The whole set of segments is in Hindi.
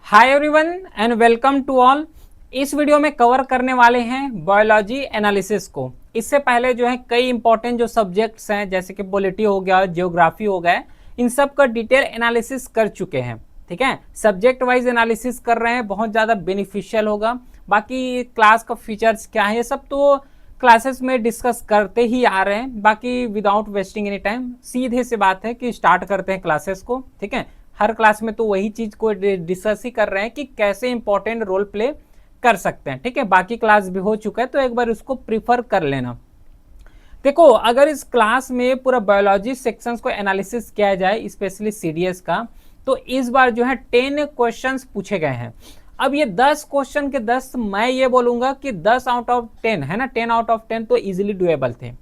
Hi everyone and welcome to all. इस वीडियो में कवर करने वाले हैं बायोलॉजी एनालिसिस को। इससे पहले जो है कई इंपॉर्टेंट जो सब्जेक्ट्स हैं जैसे कि पॉलिटी हो गया, जियोग्राफी हो गया, इन सब का डिटेल एनालिसिस कर चुके हैं। ठीक है, सब्जेक्ट वाइज एनालिसिस कर रहे हैं, बहुत ज़्यादा बेनिफिशियल होगा। बाकी क्लास का फीचर्स क्या है ये सब तो क्लासेस में डिस्कस करते ही आ रहे हैं। बाकी विदाउट वेस्टिंग एनी टाइम सीधे से बात है कि स्टार्ट करते हैं क्लासेस को। ठीक है, हर क्लास में तो वही चीज को डिस्कस ही कर रहे हैं कि कैसे इंपॉर्टेंट रोल प्ले कर सकते हैं। ठीक है, बाकी क्लास भी हो चुका है तो एक बार उसको प्रिफर कर लेना। देखो, अगर इस क्लास में पूरा बायोलॉजी सेक्शंस को एनालिसिस किया जाए, स्पेशली सीडीएस का, तो इस बार जो है 10 क्वेश्चंस पूछे गए हैं। अब ये 10 क्वेश्चन के 10 मैं ये बोलूंगा कि 10 आउट ऑफ 10 है ना, 10 आउट ऑफ 10 तो इजिली डुएबल थे।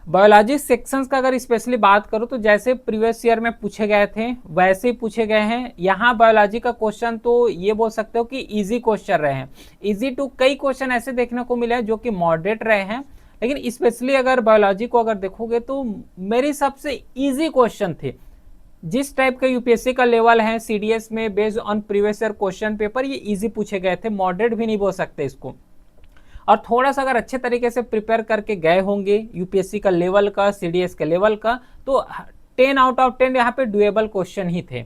बायोलॉजी सेक्शंस का अगर स्पेशली बात करूं तो जैसे प्रीवियस ईयर में पूछे गए थे वैसे ही पूछे गए हैं। यहाँ बायोलॉजी का क्वेश्चन तो ये बोल सकते हो कि इजी क्वेश्चन रहे हैं। इजी टू कई क्वेश्चन ऐसे देखने को मिले हैं जो कि मॉडरेट रहे हैं, लेकिन स्पेशली अगर बायोलॉजी को अगर देखोगे तो मेरी सबसे इजी क्वेश्चन थे। जिस टाइप का यूपीएससी का लेवल है सीडीएस में based on previous year question paper, ये इजी पूछे गए थे, मॉडरेट भी नहीं बोल सकते इसको। और थोड़ा सा अगर अच्छे तरीके से प्रिपेयर करके गए होंगे यूपीएससी का लेवल का, सीडीएस के लेवल का, तो 10 आउट ऑफ 10 यहाँ पे डुएबल क्वेश्चन ही थे।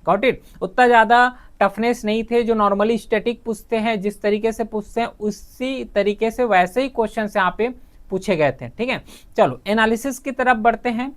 गॉट इट, उतना ज़्यादा टफनेस नहीं थे। जो नॉर्मली स्टैटिक पूछते हैं जिस तरीके से पूछते हैं उसी तरीके से वैसे ही क्वेश्चन यहाँ पे पूछे गए थे। ठीक है, चलो एनालिसिस की तरफ बढ़ते हैं।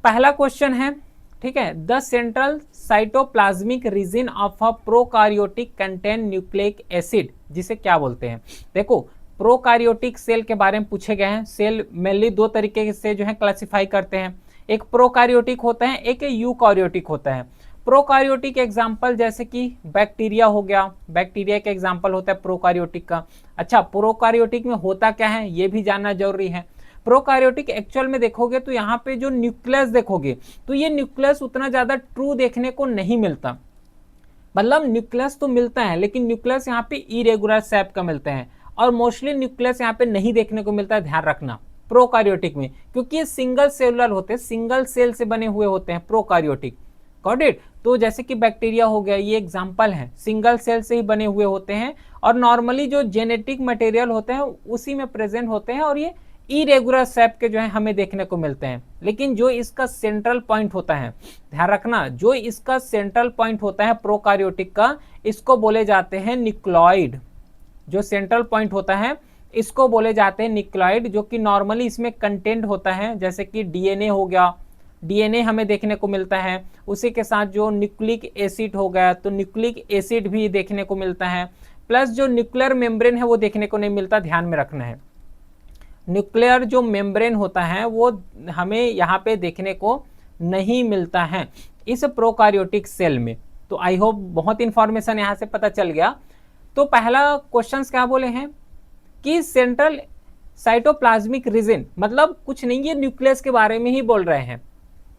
पहला क्वेश्चन है, ठीक है, the central cytoplasmic region of a prokaryotic contain nucleic acid, जिसे क्या बोलते हैं। देखो, प्रोकारियोटिक सेल के बारे में पूछे गए हैं। सेल मेनली दो तरीके से जो है क्लासिफाई करते हैं, एक प्रोकारियोटिक होता है, एक यूकारियोटिक होता है। प्रोकारियोटिक एग्जाम्पल जैसे कि बैक्टीरिया हो गया, बैक्टीरिया का एग्जाम्पल होता है प्रोकारियोटिक का। अच्छा, प्रोकारियोटिक में होता क्या है ये भी जानना जरूरी है। प्रोकारियोटिक एक्चुअल में देखोगे तो यहाँ पे जो न्यूक्लियस देखोगे तो ये न्यूक्लियस उतना ज्यादा ट्रू देखने को नहीं मिलता। मतलब न्यूक्लियस तो मिलता है लेकिन न्यूक्लियस यहाँ पे इरेगुलर शेप का मिलता है, और मोस्टली न्यूक्लियस यहाँ पे नहीं देखने को मिलता है, ध्यान रखना प्रोकारियोटिक में, क्योंकि ये सिंगल सेलुलर होते हैं, सिंगल सेल से बने हुए होते हैं प्रोकारियोटिक। गॉट इट, तो जैसे कि बैक्टीरिया हो गया, ये एग्जाम्पल है, सिंगल सेल से ही बने हुए होते हैं, और नॉर्मली जो जेनेटिक मटेरियल होते हैं उसी में प्रेजेंट होते हैं, और ये इरेगुलर शेप के जो है हमें देखने को मिलते हैं। लेकिन जो इसका सेंट्रल पॉइंट होता है, ध्यान रखना, जो इसका सेंट्रल पॉइंट होता है प्रोकारियोटिक का, इसको बोले जाते हैं न्यूक्लियोइड। जो सेंट्रल पॉइंट होता है इसको बोले जाते हैं न्यूक्लियोइड, जो कि नॉर्मली इसमें कंटेंट होता है, जैसे कि डीएनए हो गया, डीएनए हमें देखने को मिलता है। उसी के साथ जो न्यूक्लिक एसिड हो गया तो न्यूक्लिक एसिड भी देखने को मिलता है, प्लस जो न्यूक्लियर मेम्ब्रेन है वो देखने को नहीं मिलता, ध्यान में रखना है। न्यूक्लियर जो मेम्ब्रेन होता है वो हमें यहाँ पे देखने को नहीं मिलता है इस प्रोकारियोटिक सेल में। तो आई होप बहुत इंफॉर्मेशन यहाँ से पता चल गया। तो पहला क्वेश्चन क्या बोले हैं कि सेंट्रल साइटोप्लाज्मिक रीजन, मतलब कुछ नहीं, ये न्यूक्लियस के बारे में ही बोल रहे हैं।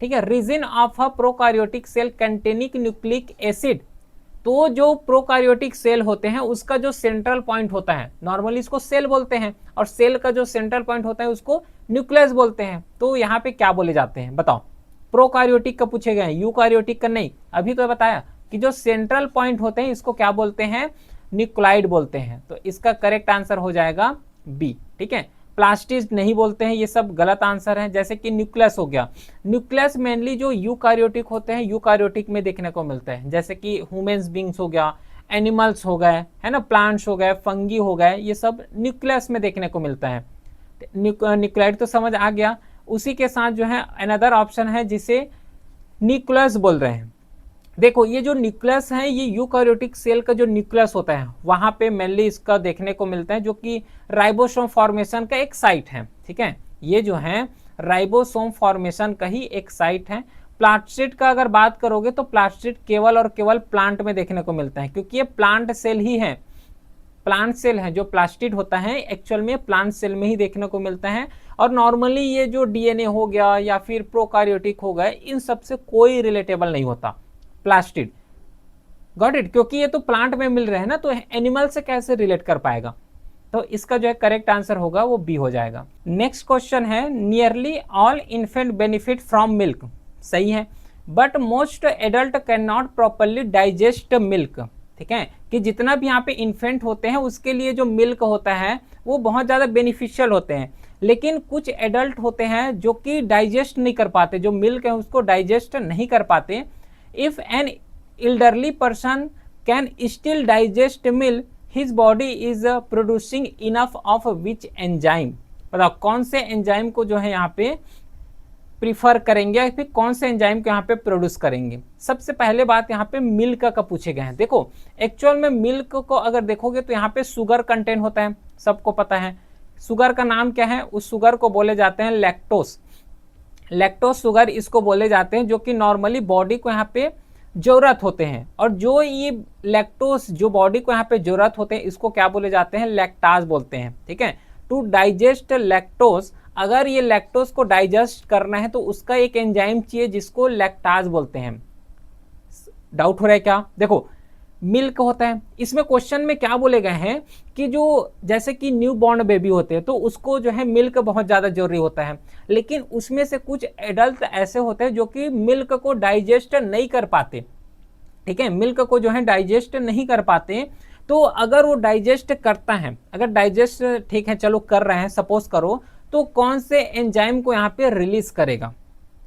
ठीक है, region of a prokaryotic cell containing nucleic acid. तो जो प्रोकारियोटिक सेल होते हैं उसका जो सेंट्रल पॉइंट होता है, नॉर्मली इसको सेल बोलते हैं, और सेल का जो सेंट्रल पॉइंट होता है उसको न्यूक्लियस बोलते हैं। तो यहाँ पे क्या बोले जाते हैं बताओ। प्रोकारियोटिक का पूछे गए, यूकारियोटिक का नहीं। अभी तो बताया कि जो सेंट्रल पॉइंट होते हैं इसको क्या बोलते हैं, न्यूक्लाइड बोलते हैं। तो इसका करेक्ट आंसर हो जाएगा बी। ठीक है, प्लास्टिड नहीं बोलते हैं, ये सब गलत आंसर है। जैसे कि न्यूक्लियस हो गया, न्यूक्लियस मेनली जो यूकारियोटिक होते हैं यूकारियोटिक में देखने को मिलता है, जैसे कि ह्यूमन्स बींग्स हो गया, एनिमल्स हो गए, है ना, प्लांट्स हो गए, फंगी हो गए, ये सब न्यूक्लियस में देखने को मिलता है। न्यूक्लाइड तो समझ आ गया। उसी के साथ जो है अनदर ऑप्शन है जिसे न्यूक्लियस बोल रहे हैं। देखो, ये जो न्यूक्लियस है ये यूकारियोटिक सेल का जो न्यूक्लियस होता है वहां पे मेनली इसका देखने को मिलता है, जो कि राइबोसोम फॉर्मेशन का एक साइट है। ठीक है, ये जो है राइबोसोम फॉर्मेशन का ही एक साइट है। प्लास्टिड का अगर बात करोगे तो प्लास्टिड केवल और केवल प्लांट में देखने को मिलता है, क्योंकि ये प्लांट सेल ही है, प्लांट सेल है। जो प्लास्टिड होता है एक्चुअल में प्लांट सेल में ही देखने को मिलता है। और नॉर्मली ये जो डीएनए हो गया या फिर प्रोकारियोटिक हो गए, इन सबसे कोई रिलेटेबल नहीं होता प्लास्टिड। गॉट इट, क्योंकि ये तो प्लांट में मिल रहे हैं ना, तो एनिमल से कैसे रिलेट कर पाएगा। तो इसका जो है करेक्ट आंसर होगा वो बी हो जाएगा। नेक्स्ट क्वेश्चन है, nearly all infant benefit from milk. सही है, but most adult can not properly digest milk. ठीक है, कि जितना भी यहाँ पे इन्फेंट होते हैं उसके लिए जो मिल्क होता है वो बहुत ज़्यादा बेनिफिशियल होते हैं, लेकिन कुछ एडल्ट होते हैं जो कि डाइजेस्ट नहीं कर पाते, जो मिल्क है उसको डाइजेस्ट नहीं कर पाते। If an elderly person can still digest milk, his body is producing enough of which enzyme। बताओ कौन से एंजाइम को जो है यहाँ पे प्रीफर करेंगे या फिर कौन से एंजाइम को यहाँ पे प्रोड्यूस करेंगे। सबसे पहले बात यहाँ पे मिल्क का पूछे गए हैं। देखो एक्चुअल में मिल्क को अगर देखोगे तो यहाँ पे शुगर कंटेंट होता है, सबको पता है। शुगर का नाम क्या है, उस शुगर को बोले जाते हैं लैक्टोस। लैक्टोस शुगर इसको बोले जाते हैं, जो कि नॉर्मली बॉडी को यहाँ पे जरूरत होते हैं। और जो ये लैक्टोस जो बॉडी को यहाँ पे जरूरत होते हैं इसको क्या बोले जाते हैं, लैक्टाज बोलते हैं। ठीक है, टू डाइजेस्ट लैक्टोस, अगर ये लैक्टोस को डाइजेस्ट करना है तो उसका एक एंजाइम चाहिए जिसको लैक्टाज बोलते हैं। डाउट हो रहा है क्या? देखो मिल्क होता है, इसमें क्वेश्चन में क्या बोले गए हैं कि जो जैसे कि न्यू बॉर्न बेबी होते हैं तो उसको जो है मिल्क बहुत ज़्यादा जरूरी होता है, लेकिन उसमें से कुछ एडल्ट ऐसे होते हैं जो कि मिल्क को डाइजेस्ट नहीं कर पाते। ठीक है, मिल्क को जो है डाइजेस्ट नहीं कर पाते, तो अगर वो डाइजेस्ट करता है, अगर डाइजेस्ट ठीक है चलो कर रहे हैं सपोज करो, तो कौन से एंजाइम को यहाँ पे रिलीज करेगा।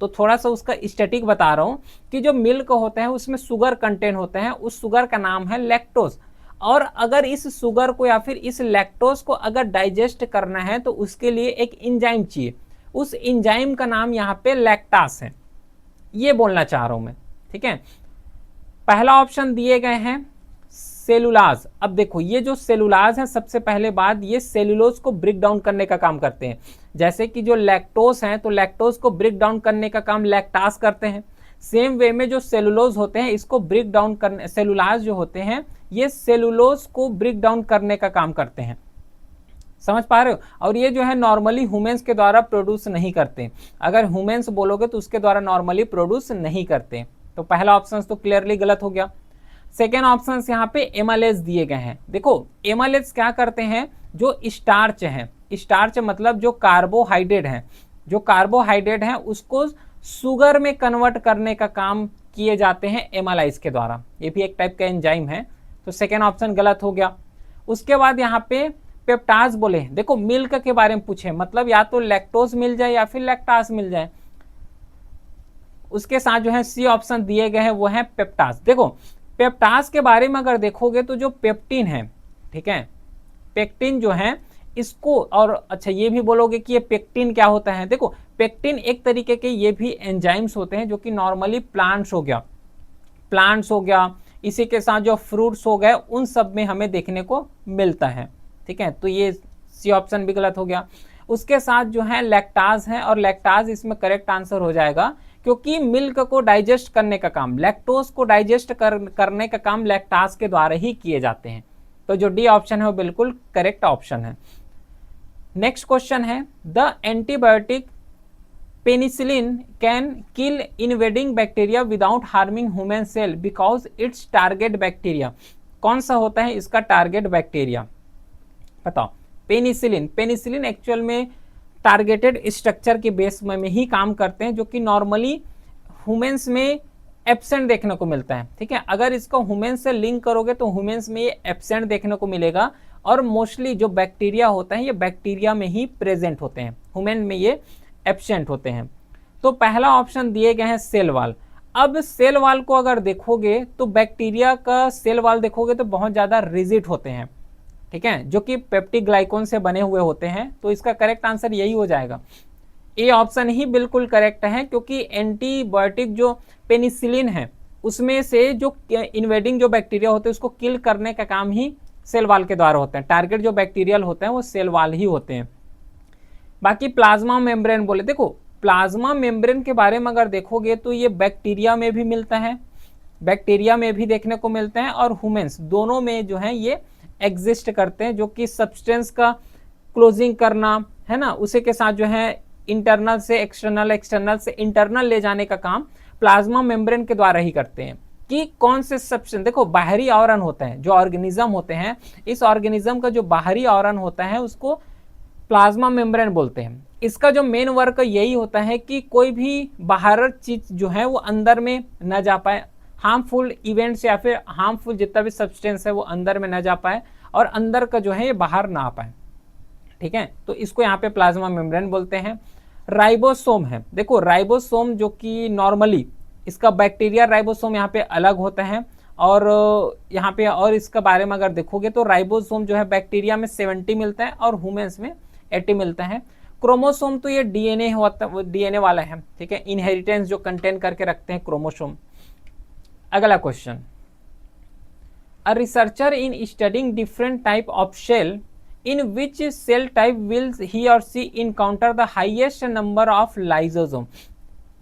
तो थोड़ा सा उसका स्टैटिक बता रहा हूँ कि जो मिल्क होता है उसमें शुगर कंटेंट होता है, उस शुगर का नाम है लैक्टोज। और अगर इस शुगर को या फिर इस लैक्टोज को अगर डाइजेस्ट करना है तो उसके लिए एक एंजाइम चाहिए, उस एंजाइम का नाम यहाँ पे लैक्टास है, ये बोलना चाह रहा हूँ मैं। ठीक है, पहला ऑप्शन दिए गए हैं सेलुलाज। अब देखो ये जो सेलुलाज है, सबसे पहले बात ये सेलुलोज को ब्रेक डाउन करने का काम करते हैं। जैसे कि जो लैक्टोस है तो लैक्टोस को ब्रेक डाउन करने का काम लैक्टास करते हैं। सेम वे में जो सेलुलोज होते हैं इसको ब्रेक डाउन करने, सेलुलाज जो होते हैं ये सेलुलोज को ब्रेक डाउन करने का काम करते हैं। समझ पा रहे हो? और ये जो है नॉर्मली ह्यूमंस के द्वारा प्रोड्यूस नहीं करते। अगर ह्यूमंस बोलोगे तो उसके द्वारा नॉर्मली प्रोड्यूस नहीं करते। तो पहला ऑप्शन तो क्लियरली गलत हो गया। सेकेंड ऑप्शन यहाँ पे एमालेज दिए गए हैं। देखो एमालेज क्या करते हैं, जो स्टार्च है, स्टार्च मतलब जो कार्बोहाइड्रेट है, जो कार्बोहाइड्रेट है उसको शुगर में कन्वर्ट करने का काम किए जाते हैं एमालाइज के द्वारा। ये भी एक टाइप का एंजाइम है, तो सेकेंड ऑप्शन गलत हो गया। उसके बाद यहाँ पे पेप्टाज बोले। देखो मिल्क के बारे में पूछे, मतलब या तो लैक्टोज मिल जाए या फिर लैक्टास मिल जाए। उसके साथ जो है सी ऑप्शन दिए गए हैं वो है पेप्टाज। देखो पेप्टाज के बारे में अगर देखोगे तो जो पेप्टिन है, ठीक है, पेक्टिन जो है इसको, और अच्छा ये भी बोलोगे कि ये पेक्टिन क्या होता है। देखो पेक्टिन एक तरीके के ये भी एंजाइम्स होते हैं जो कि नॉर्मली प्लांट्स हो गया, इसी के साथ जो फ्रूट्स हो गए उन सब में हमें देखने को मिलता है। ठीक है, तो ये सी ऑप्शन भी गलत हो गया। उसके साथ जो है लैक्टाज है, और लैक्टाज इसमें करेक्ट आंसर हो जाएगा, क्योंकि मिल्क को डाइजेस्ट करने का काम, लैक्टोज को डाइजेस्ट करने का काम लैक्टाज के द्वारा ही किए जाते हैं। तो जो डी ऑप्शन है वो बिल्कुल करेक्ट ऑप्शन है। नेक्स्ट क्वेश्चन है, the antibiotic penicillin can kill invading bacteria without harming human cell because it's target bacteria. कौन सा होता है इसका टारगेट बैक्टीरिया, बताओ। पेनिसिलिन एक्चुअल में टारगेटेड स्ट्रक्चर के बेस में ही काम करते हैं, जो कि नॉर्मली ह्यूमंस में एब्सेंट देखने को मिलता है। ठीक है, अगर इसको ह्यूमंस से लिंक करोगे तो ह्यूमंस में ये एब्सेंट देखने को मिलेगा, और मोस्टली जो बैक्टीरिया होता है ये बैक्टीरिया में ही प्रेजेंट होते हैं, ह्यूमन में ये एब्सेंट होते हैं। तो पहला ऑप्शन दिए गए हैं सेल वाल। अब सेल वाल को अगर देखोगे तो बैक्टीरिया का सेल वाल देखोगे तो बहुत ज़्यादा रिजिड होते हैं, ठीक है, जो कि पेप्टिक ग्लाइकोन से बने हुए होते हैं। तो इसका करेक्ट आंसर यही हो जाएगा, ए ऑप्शन ही बिल्कुल करेक्ट है, क्योंकि एंटीबायोटिक जो पेनिसिलिन है उसमें से जो इन्वेडिंग जो बैक्टीरिया होते हैं उसको किल करने का काम ही सेल वाल के द्वारा होता है। टारगेट जो बैक्टीरियल होते हैं वो सेल वाल ही होते हैं। बाकी प्लाज्मा मेम्ब्रेन बोले, देखो प्लाज्मा मेम्ब्रेन के बारे में अगर देखोगे तो ये बैक्टीरिया में भी मिलता है, बैक्टीरिया में भी देखने को मिलते हैं, और ह्यूमंस दोनों में जो है ये एग्जिस्ट करते हैं, जो कि सब्सटेंस का क्लोजिंग करना है ना, उसी के साथ जो है इंटरनल से एक्सटर्नल, एक्सटर्नल से इंटरनल ले जाने का काम प्लाज्मा मेम्ब्रेन के द्वारा ही करते हैं। कि कौन से सब्सटेंस, देखो बाहरी आवरण होता है, जो ऑर्गेनिज्म होते हैं, इस ऑर्गेनिज्म का जो बाहरी आवरण होता है उसको प्लाज्मा मेम्ब्रेन बोलते हैं। इसका जो मेन वर्क यही होता है कि कोई भी बाहर चीज जो है वो अंदर में न जा पाए, हार्मफुल इवेंट्स या फिर हार्मफुल जितना भी सब्सटेंस है वो अंदर में न जा पाए और अंदर का जो है ये बाहर ना आ पाए। ठीक है, तो इसको यहाँ पे प्लाज्मा मेम्ब्रेन बोलते हैं। राइबोसोम है, देखो राइबोसोम जो कि नॉर्मली इसका बैक्टीरिया राइबोसोम यहाँ पे अलग होता है और यहाँ पे और इसके बारे में अगर देखोगे तो राइबोसोम जो है बैक्टीरिया में 70 मिलता है और ह्यूमंस में 80 मिलता है। क्रोमोसोम तो ये डीएनए होता है, डीएनए वाला है। ठीक है, इनहेरिटेंस जो कंटेन करके रखते हैं क्रोमोसोम। अगला question, a researcher in studying different type of cell in which cell type will he or she encounter the highest number of lysosome।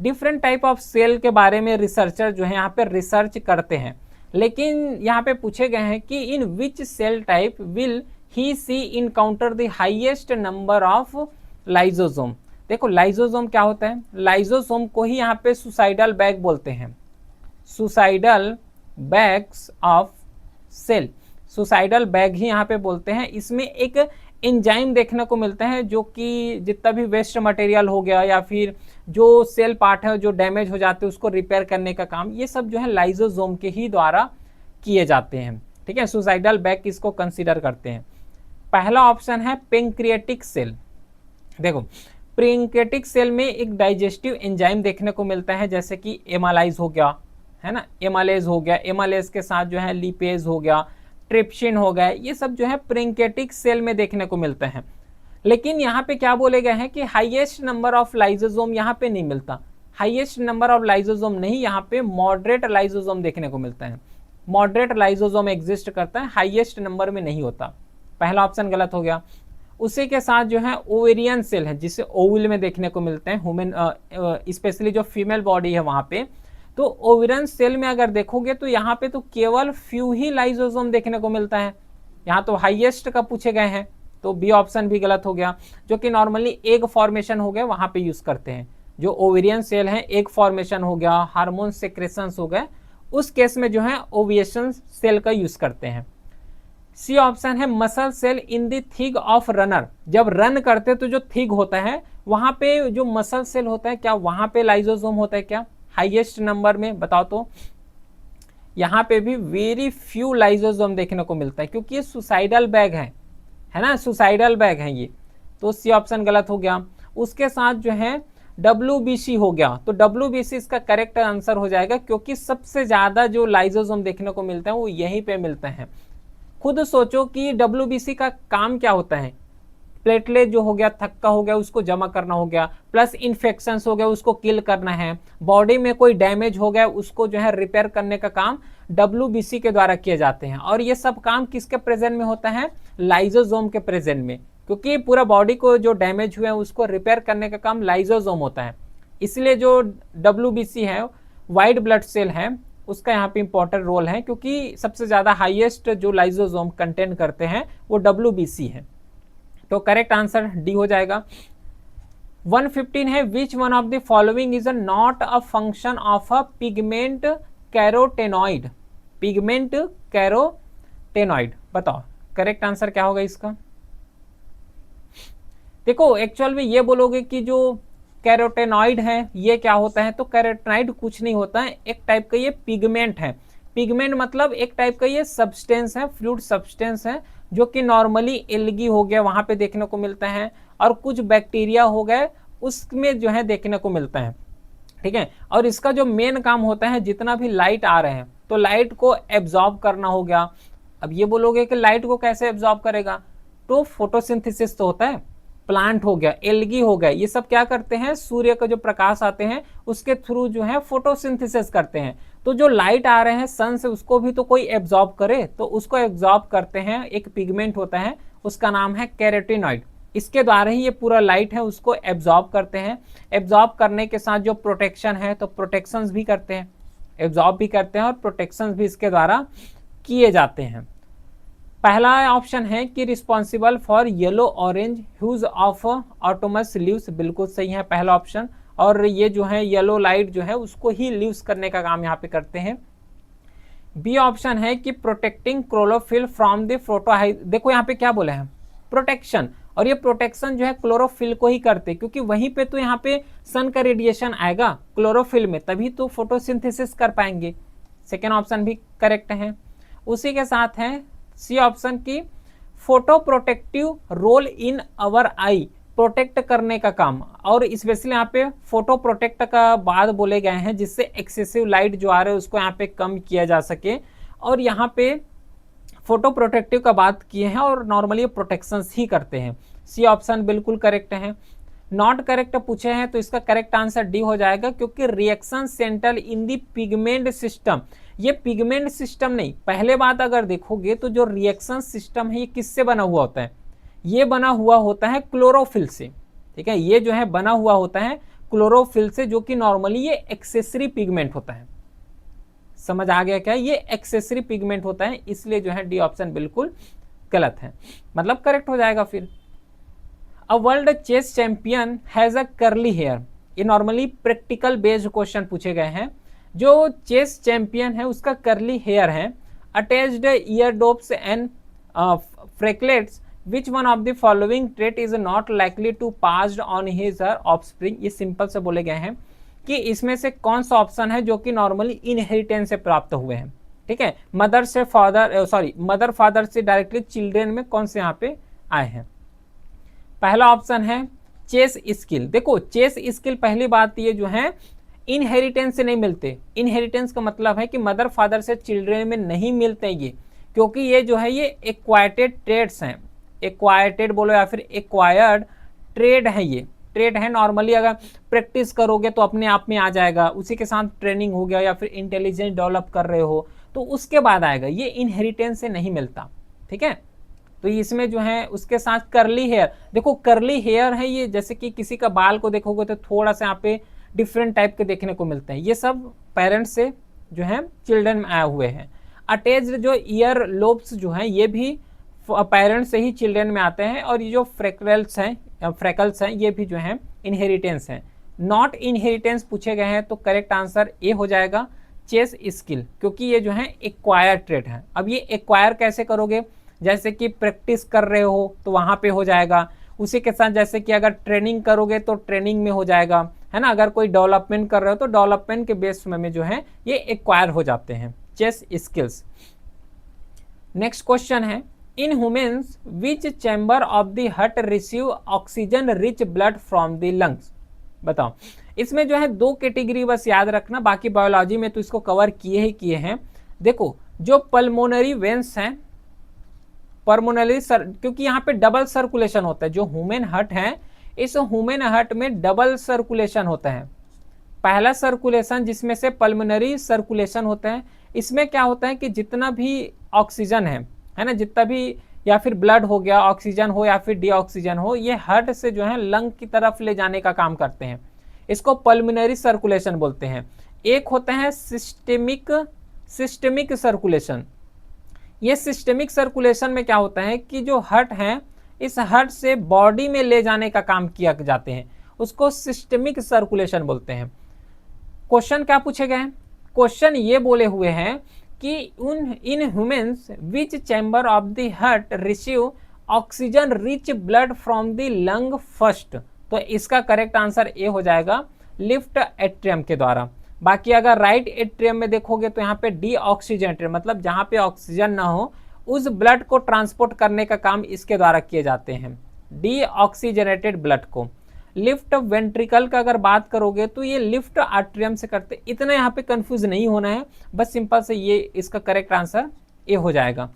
Different type of cell के बारे में रिसर्चर जो है यहाँ पे रिसर्च करते हैं, लेकिन यहाँ पे पूछे गए हैं कि in which cell type will he see encounter the highest number of lysosome. देखो लाइजोसोम क्या होता है, लाइजोसोम को ही यहाँ पे सुसाइडल बैग बोलते हैं, suicidal bags of cell, suicidal bag ही यहाँ पे बोलते हैं। इसमें एक एंजाइम देखने को मिलता है जो कि जितना भी वेस्ट मटेरियल हो गया या फिर जो सेल पार्ट है जो डैमेज हो जाते हैं उसको रिपेयर करने का काम, ये सब जो है लाइजोसोम के ही द्वारा किए जाते हैं। ठीक है, सुसाइडल बैग किसको कंसीडर करते हैं। पहला ऑप्शन है पेंक्रियाटिक सेल। देखो पेंक्रियाटिक सेल में एक डाइजेस्टिव एंजाइम देखने को मिलता है, जैसे कि एमालाइज हो गया, है ना, एमालेज हो गया, एमालेज के साथ जो है लिपेज हो गया, ट्रिप्सिन हो गया, ये सब जो है पेंक्रियाटिक सेल में देखने को मिलते हैं। लेकिन यहाँ पे क्या बोले गए हैं कि हाईएस्ट नंबर ऑफ लाइजोसोम यहाँ पे नहीं मिलता, हाईएस्ट नंबर ऑफ लाइजोसोम नहीं, यहाँ पे मॉडरेट लाइजोसोम देखने को मिलता है, मॉडरेट लाइजोसोम एग्जिस्ट करता है, हाईएस्ट नंबर में नहीं होता। पहला ऑप्शन गलत हो गया। उसी के साथ जो है ओवेरियन सेल है जिसे ओवल में देखने को मिलते हैं, ह्यूमन स्पेशली जो फीमेल बॉडी है वहां पे, तो ओवेरियन सेल में अगर देखोगे तो यहाँ पे तो केवल फ्यू ही लाइजोसोम देखने को मिलता है, यहाँ तो हाईएस्ट का पूछे गए हैं, तो बी ऑप्शन भी गलत हो गया। जो कि नॉर्मली एग फॉर्मेशन हो गया वहां पे यूज करते हैं, जो ओवेरियन सेल है एग फॉर्मेशन हो गया, हार्मोन सेक्रेशंस हो गए, उस केस में जो है ओविएशन सेल का यूज करते हैं। सी ऑप्शन है मसल सेल इन द थिग ऑफ रनर, जब रन करते तो जो थिग होता है वहां पे जो मसल सेल होता है, क्या वहां पे लाइजोसोम होता है क्या हाईएस्ट नंबर में, बताओ तो। यहाँ पे भी वेरी फ्यू लाइजोसोम देखने को मिलता है क्योंकि ये सुसाइडल बैग है ना, सुसाइडल बैग है ये, तो सी ऑप्शन गलत हो गया। उसके साथ जो है WBC हो गया, तो WBC इसका करेक्ट आंसर हो जाएगा क्योंकि सबसे ज्यादा जो लाइजोसोम देखने को मिलता है वो यहीं पे मिलते हैं। खुद सोचो कि WBC का काम क्या होता है, प्लेटलेट जो हो गया, थक्का हो गया, उसको जमा करना हो गया, प्लस इन्फेक्शंस हो गया उसको किल करना है, बॉडी में कोई डैमेज हो गया उसको जो है रिपेयर करने का काम WBC के द्वारा किए जाते हैं। और ये सब काम किसके प्रेजेंट में होता है, लाइजोसोम के प्रेजेंट में, क्योंकि पूरा बॉडी को जो डैमेज हुआ है उसको रिपेयर करने का काम लाइजोसोम होता है। इसलिए जो WBC है वाइट ब्लड सेल है उसका यहाँ पे इंपॉर्टेंट रोल है, क्योंकि सबसे ज्यादा हाईएस्ट जो लाइजोसोम कंटेन करते हैं वो WBC है। तो करेक्ट आंसर डी हो जाएगा। 115 है विच one of the following is not a function of a pigment carotenoid, pigment carotenoid, बताओ करेक्ट आंसर क्या होगा इसका। देखो एक्चुअल में ये बोलोगे कि जो कैरोटेनॉइड है ये क्या होता है, तो कैरोटेनॉइड कुछ नहीं होता है, एक टाइप का ये पिगमेंट है। पिगमेंट मतलब एक टाइप का ये सब्सटेंस है, फ्लूइड सब्सटेंस है, जो कि नॉर्मली एल्गी हो गया वहां पे देखने को मिलता है और कुछ बैक्टीरिया हो गए उसमें जो है देखने को मिलता है। ठीक है, और इसका जो मेन काम होता है जितना भी लाइट आ रहे हैं तो लाइट को एब्जॉर्ब करना हो गया। अब ये बोलोगे कि लाइट को कैसे एब्जॉर्ब करेगा, तो फोटोसिंथेसिस तो होता है, प्लांट हो गया, एल्गी हो गया, ये सब क्या करते हैं, सूर्य का जो प्रकाश आते हैं उसके थ्रू जो है फोटोसिंथेसिस करते हैं। तो जो लाइट आ रहे हैं सन से उसको भी तो कोई एब्जॉर्ब करे, तो उसको एब्जॉर्ब करते हैं, एक पिगमेंट होता है उसका नाम है कैरोटेनॉइड, इसके द्वारा ही ये पूरा लाइट है उसको एब्जॉर्ब करते हैं। एब्जॉर्ब करने के साथ जो प्रोटेक्शन है तो प्रोटेक्शंस भी करते हैं, एब्जॉर्ब भी करते हैं और प्रोटेक्शंस भी इसके द्वारा किए जाते हैं। पहला ऑप्शन है कि responsible for yellow orange huge of ऑटोमस leaves, बिल्कुल सही है पहला ऑप्शन, और ये जो है येलो लाइट जो है उसको ही लीव्स करने का काम यहाँ पे करते हैं। बी ऑप्शन है कि protecting chlorophyll from the photo, देखो यहाँ पे क्या बोले हैं प्रोटेक्शन, और ये प्रोटेक्शन जो है क्लोरोफिल को ही करते, क्योंकि वहीं पे तो यहाँ पे सन का रेडिएशन आएगा क्लोरोफिल में, तभी तो फोटोसिंथेसिस कर पाएंगे। सेकेंड ऑप्शन भी करेक्ट है। उसी के साथ है सी ऑप्शन की photo protective role in our eye, protect करने का काम, और स्पेशली यहाँ पे फोटो प्रोटेक्ट का बाद बोले गए हैं जिससे एक्सेसिव लाइट जो आ रहे हैं उसको यहाँ पे कम किया जा सके, और यहाँ पे फोटो प्रोटेक्टिव का बात किए हैं और नॉर्मली प्रोटेक्शन ही करते हैं। सी ऑप्शन बिल्कुल करेक्ट है। नॉट करेक्ट पूछे हैं तो इसका करेक्ट आंसर डी हो जाएगा, क्योंकि रिएक्शन सेंटर इन दी पिगमेंट सिस्टम, ये पिगमेंट सिस्टम नहीं, पहले बात अगर देखोगे तो जो रिएक्शन सिस्टम है ये किससे बना हुआ होता है, ये बना हुआ होता है क्लोरोफिल से। ठीक है, ये जो है बना हुआ होता है क्लोरोफिल से, जो कि नॉर्मली ये एक्सेसरी पिगमेंट होता है। समझ आ गया क्या, ये एक्सेसरी पिगमेंट होता है, इसलिए जो है डी ऑप्शन बिल्कुल गलत है, मतलब करेक्ट हो जाएगा फिर। A world chess champion has a curly hair, ये नॉर्मली प्रैक्टिकल बेस्ड क्वेश्चन पूछे गए हैं। जो चेस चैंपियन है उसका कर्ली हेयर है, attached ear dopes and freckles, which one of the following trait is not likely to passed on his her offspring, ये सिंपल से बोले गए हैं कि इसमें से कौन सा ऑप्शन है जो कि नॉर्मली इनहेरिटेंस से प्राप्त हुए हैं। ठीक है, मदर से फादर, मदर फादर से डायरेक्टली चिल्ड्रेन में कौन से यहाँ पे आए हैं। पहला ऑप्शन है चेस स्किल। देखो चेस स्किल पहली बात ये जो है इनहेरिटेंस से नहीं मिलते, इनहेरिटेंस का मतलब है कि मदर फादर से चिल्ड्रेन में नहीं मिलते ये, क्योंकि ये जो है ये एक्वायर्ड ट्रेड्स हैं, एक्वायर्ड बोलो या फिर एक्वायर्ड ट्रेड है, ये ट्रेड है। नॉर्मली अगर प्रैक्टिस करोगे तो अपने आप में आ जाएगा, उसी के साथ ट्रेनिंग हो गया या फिर इंटेलिजेंस डेवलप कर रहे हो तो उसके बाद आएगा, ये इनहेरिटेंस से नहीं मिलता। ठीक है, तो इसमें जो है उसके साथ करली हेयर, देखो करली हेयर है ये, जैसे कि किसी का बाल को देखोगे तो थोड़ा सा यहाँ पे डिफरेंट टाइप के देखने को मिलते हैं, ये सब पेरेंट्स से जो है चिल्ड्रन में आए हुए हैं। अटैच्ड जो ईयर लोब्स जो हैं ये भी पेरेंट्स से ही चिल्ड्रन में आते हैं, और ये जो फ्रेकल्स हैं ये भी जो है इनहेरिटेंस है। नॉट इनहेरिटेंस पूछे गए हैं तो करेक्ट आंसर ए हो जाएगा चेस स्किल, क्योंकि ये जो है एक्वायर ट्रेट है। अब ये एक्वायर कैसे करोगे, जैसे कि प्रैक्टिस कर रहे हो तो वहां पे हो जाएगा, उसी के साथ जैसे कि अगर ट्रेनिंग करोगे तो ट्रेनिंग में हो जाएगा, है ना, अगर कोई डेवलपमेंट कर रहे हो तो डेवलपमेंट के बेस में जो है ये एक्वायर हो जाते हैं चेस स्किल्स। नेक्स्ट क्वेश्चन है in humans which chamber of the heart receive oxygen rich blood from the lungs, बताओ। इसमें जो है दो कैटेगरी बस याद रखना, बाकी बायोलॉजी में तो इसको कवर किए ही किए हैं। देखो जो पल्मोनरी वेंस हैं, पल्मोनरी क्योंकि यहाँ पे डबल सर्कुलेशन होता है, जो ह्यूमन हार्ट है इस ह्यूमन हार्ट में डबल सर्कुलेशन होता है। पहला सर्कुलेशन जिसमें से पल्मोनरी सर्कुलेशन होता है, इसमें क्या होता है कि जितना भी ऑक्सीजन है ना, जितना भी या फिर ब्लड हो गया, ऑक्सीजन हो या फिर डीऑक्सीजन हो, ये हार्ट से जो है लंग की तरफ ले जाने का काम करते हैं, इसको पल्मोनरी सर्कुलेशन बोलते हैं। एक होता है सिस्टेमिक सर्कुलेशन। ये सिस्टेमिक सर्कुलेशन में क्या होता है कि जो हार्ट है इस हार्ट से बॉडी में ले जाने का काम किया जाते हैं, उसको सिस्टेमिक सर्कुलेशन बोलते हैं। क्वेश्चन क्या पूछे गए हैं, क्वेश्चन ये बोले हुए हैं कि in humans which chamber of the heart receive oxygen rich blood from the lung first, तो इसका करेक्ट आंसर ए हो जाएगा लेफ्ट एट्रियम के द्वारा। बाकी अगर राइट एट्रियम में देखोगे तो यहाँ पे डी ऑक्सीजनेटेड, मतलब जहाँ पे ऑक्सीजन ना हो उस ब्लड को ट्रांसपोर्ट करने का काम इसके द्वारा किए जाते हैं, डी ऑक्सीजनेटेड ब्लड को। लिफ्ट वेंट्रिकल का अगर बात करोगे तो ये लिफ्ट आर्ट्रियम से करते, इतना यहाँ पे कंफ्यूज नहीं होना है, बस सिंपल से ये इसका करेक्ट आंसर ए हो जाएगा।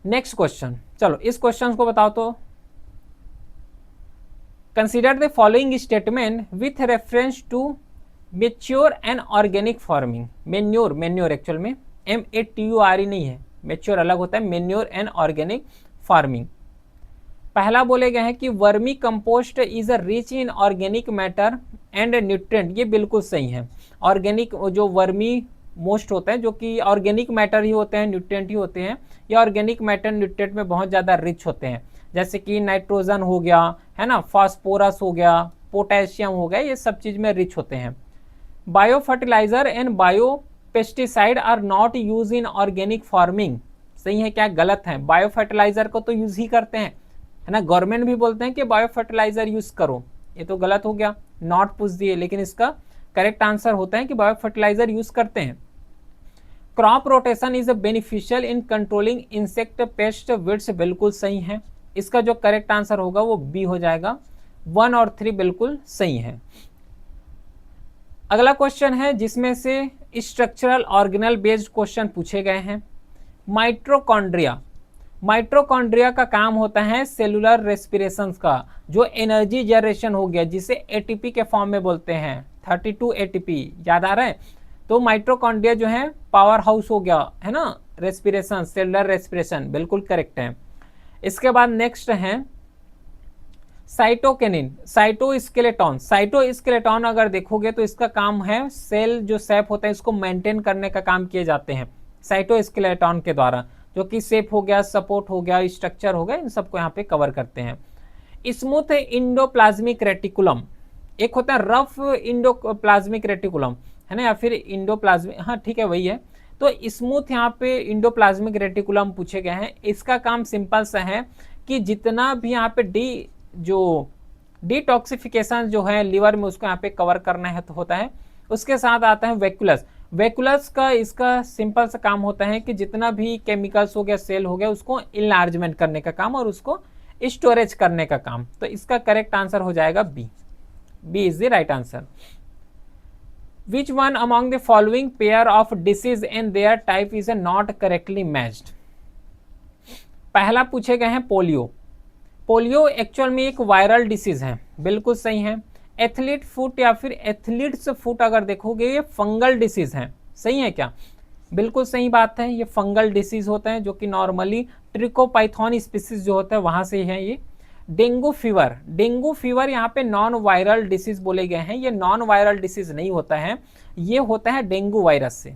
नेक्स्ट क्वेश्चन, चलो इस क्वेश्चन को बताओ तो। Consider the following statement with reference to mature and organic farming. Manure actual में MATURE नहीं है, मेच्योर अलग होता है, मेन्योर एंड ऑर्गेनिक फार्मिंग। पहला बोले गए हैं कि vermi compost is rich in organic matter and nutrient, ये बिल्कुल सही है। ऑर्गेनिक जो वर्मी मोस्ट होता है, जो कि ऑर्गेनिक मैटर ही होते हैं, न्यूट्रिएंट ही होते हैं, ये ऑर्गेनिक मैटर न्यूट्रिएंट में बहुत ज़्यादा रिच होते हैं, जैसे कि नाइट्रोजन हो गया, है ना, फास्फोरस हो गया, पोटेशियम हो गया, ये सब चीज़ में रिच होते हैं। Bio fertiliser and bio pesticide are not use in organic farming, सही है क्या गलत है, बायो फर्टिलाइजर को तो यूज ही करते हैं, है ना। गवर्नमेंट भी बोलते हैं कि बायो फर्टिलाइजर यूज करो, ये तो गलत हो गया, नॉट पूछ दिए, लेकिन इसका करेक्ट आंसर होता है कि बायो फर्टिलाइजर यूज करते हैं। Crop rotation is beneficial in controlling insect pest weeds, बिल्कुल सही है। इसका जो करेक्ट आंसर होगा वो बी हो जाएगा, 1 और 3 बिल्कुल सही है। अगला क्वेश्चन है जिसमें से स्ट्रक्चरल ऑर्गेनल बेस्ड क्वेश्चन पूछे गए हैं। माइट्रोकॉन्ड्रिया, माइट्रोकॉन्ड्रिया का काम होता है सेलुलर रेस्पिरेशन का, जो एनर्जी जनरेशन हो गया जिसे एटीपी के फॉर्म में बोलते हैं, 32 एटीपी, याद आ रहा है। तो माइट्रोकॉन्ड्रिया जो है पावर हाउस हो गया, है ना, रेस्पिरेशन, सेलुलर रेस्पिरेशन, बिल्कुल करेक्ट है। इसके बाद नेक्स्ट है साइटोकिनिन, साइटोस्केलेटन। साइटोस्केलेटन अगर देखोगे तो इसका काम है सेल जो शेप होता है इसको मेंटेन करने का काम किए जाते हैं साइटोस्केलेटन के द्वारा, जो कि शेप हो गया, सपोर्ट हो गया, स्ट्रक्चर हो गया, इन सबको यहाँ पे कवर करते हैं। स्मूथ इंडोप्लाज्मिक रेटिकुलम, एक होता है रफ इंडोप्लाज्मिक रेटिकुलम, है ना, या फिर इंडोप्लाज्मिक, हाँ ठीक है वही है। तो स्मूथ यहाँ पे इंडोप्लाज्मिक रेटिकुलम पूछे गए हैं। इसका काम सिंपल सा है कि जितना भी यहाँ पे डिटॉक्सिफिकेशन जो है लीवर में उसको यहाँ पे कवर करना है तो होता है। उसके साथ आता है वैक्यूलस। वैक्यूलस का इसका सिंपल सा काम होता है कि जितना भी केमिकल्स हो गया, सेल हो गया, उसको इनलार्जमेंट करने का काम और उसको स्टोरेज करने का काम। तो इसका करेक्ट आंसर हो जाएगा B, B is the right answer. Which one among the following pair of disease and their type is not correctly matched. पहला पूछे गए हैं पोलियो। पोलियो एक्चुअल में एक वायरल डिसीज है, बिल्कुल सही है। एथलीट फुट या फिर एथलीट्स फुट अगर देखोगे ये फंगल डिसीज है, सही है क्या, बिल्कुल सही बात है। ये फंगल डिसीज होता है जो कि नॉर्मली ट्रिकोपाइथन स्पीसीज जो होता है वहां से है ये। डेंगू फीवर, डेंगू फीवर यहाँ पे नॉन वायरल डिसीज बोले गए हैं, ये नॉन वायरल डिसीज नहीं होता है, ये होता है डेंगू वायरस से,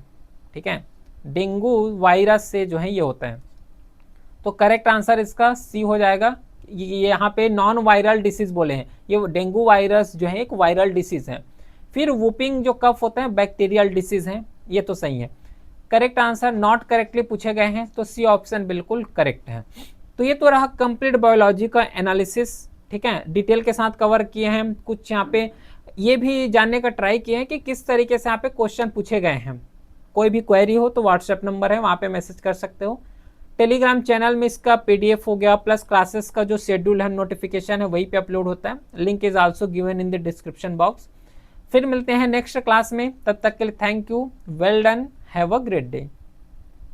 ठीक है, डेंगू वायरस से जो है ये होता है। तो करेक्ट आंसर इसका सी हो जाएगा। ये यहाँ पे नॉन वायरल डिसीज बोले हैं, ये डेंगू वायरस जो है एक वायरल डिसीज है। फिर वुपिंग जो कफ होता है बैक्टीरियल डिसीज है, ये तो सही है। करेक्ट आंसर नॉट करेक्टली पूछे गए हैं तो सी ऑप्शन बिल्कुल करेक्ट है। तो ये तो रहा कंप्लीट बायोलॉजी का एनालिसिस, ठीक है, डिटेल के साथ कवर किए हैं। कुछ यहाँ पे ये भी जानने का ट्राई किए हैं कि किस तरीके से यहाँ पे क्वेश्चन पूछे गए हैं। कोई भी क्वेरी हो तो व्हाट्सएप नंबर है, वहाँ पे मैसेज कर सकते हो। टेलीग्राम चैनल में इसका पीडीएफ हो गया, प्लस क्लासेस का जो शेड्यूल है, नोटिफिकेशन है, वहीं पे अपलोड होता है। Link is also given in the description box. फिर मिलते हैं नेक्स्ट क्लास में, तब तक के लिए thank you, well done, have a great day.